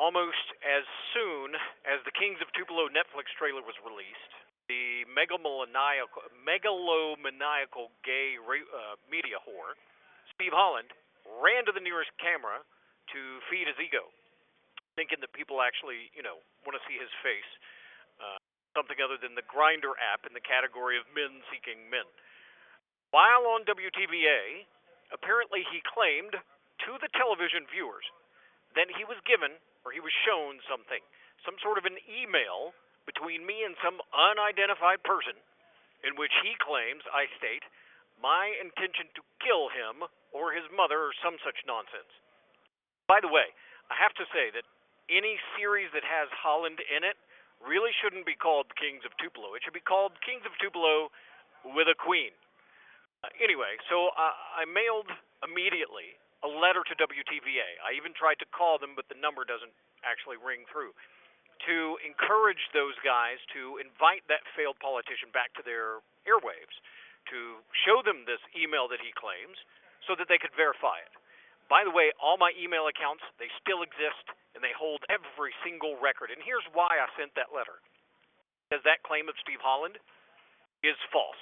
almost as soon as the Kings of Tupelo Netflix trailer was released, the megalomaniacal gay media whore, Steve Holland, ran to the nearest camera to feed his ego, thinking that people actually, want to see his face, something other than the Grinder app in the category of men seeking men. While on WTVA, apparently he claimed to the television viewers that he was given, or he was shown something, some sort of an email between me and some unidentified person, in which he claims, I state, my intention to kill him or his mother or some such nonsense. By the way, I have to say that any series that has Holland in it really shouldn't be called Kings of Tupelo. It should be called Kings of Tupelo with a Queen. Anyway, so I mailed immediately a letter to WTVA. I even tried to call them, but the number doesn't actually ring through, to encourage those guys to invite that failed politician back to their airwaves, to show them this email that he claims so that they could verify it. By the way, all my email accounts, they still exist, and they hold every single record. And here's why I sent that letter. Because that claim of Steve Holland is false.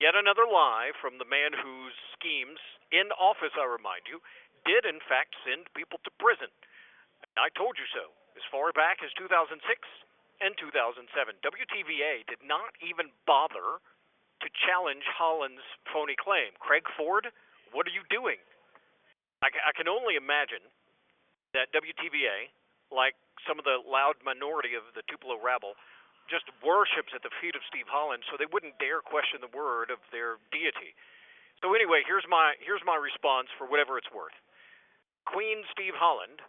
Yet another lie from the man whose schemes, in office, I remind you, did in fact send people to prison. And I told you so, as far back as 2006 and 2007. WTVA did not even bother to challenge Holland's phony claim. Craig Ford, what are you doing? I can only imagine that WTVA, like some of the loud minority of the Tupelo rabble, just worships at the feet of Steve Holland, so they wouldn't dare question the word of their deity. So anyway, here's my response for whatever it's worth. Queen Steve Holland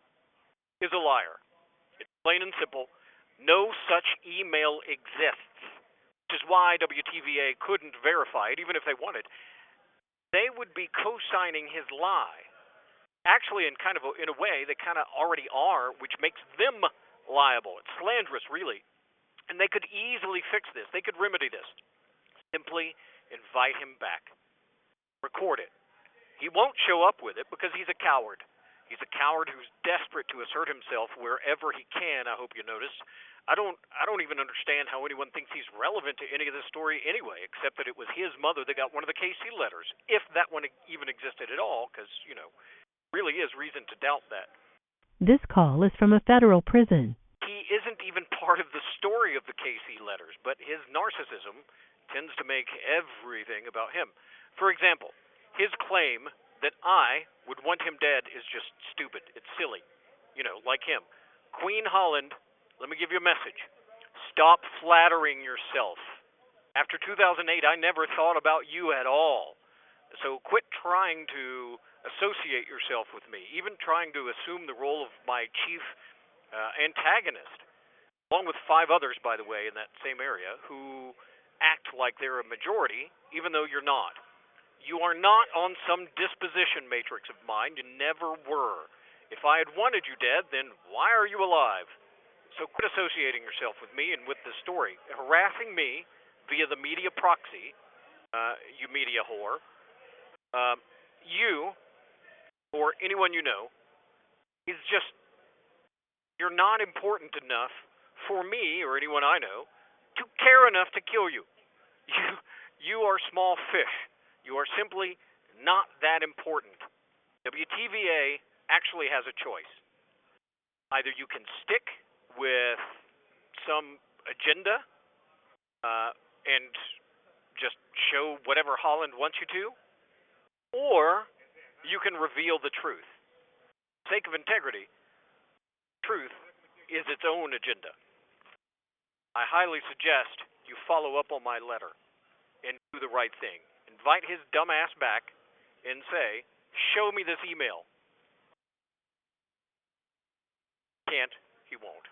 is a liar. It's plain and simple. No such email exists, which is why WTVA couldn't verify it, even if they wanted. They would be co-signing his lie. Actually, in a way, they kind of already are, which makes them liable. It's slanderous, really. And they could easily fix this. They could remedy this. Simply invite him back. Record it. He won't show up with it because he's a coward. He's a coward who's desperate to assert himself wherever he can, I hope you notice. I don't even understand how anyone thinks he's relevant to any of this story anyway, except that it was his mother that got one of the KC letters, if that one even existed at all, because, really is reason to doubt that. This call is from a federal prison. He isn't even part of the story of the KC letters, but his narcissism tends to make everything about him. For example, his claim that I would want him dead is just stupid. It's silly. Like him. Queen Holland, let me give you a message. Stop flattering yourself. After 2008, I never thought about you at all. So quit trying to associate yourself with me, even trying to assume the role of my chief antagonist, along with 5 others, by the way, in that same area, who act like they're a majority, even though you're not. You are not on some disposition matrix of mine. You never were. If I had wanted you dead, then why are you alive? So quit associating yourself with me and with the story. Harassing me via the media proxy, you media whore, you, or anyone you know, is just, you're not important enough for me or anyone I know to care enough to kill you. You are small fish. You are simply not that important. WTVA actually has a choice. Either you can stick with some agenda and just show whatever Holland wants you to, or you can reveal the truth. For the sake of integrity, truth is its own agenda. I highly suggest you follow up on my letter and do the right thing. Invite his dumb ass back and say, show me this email. Can't, he won't.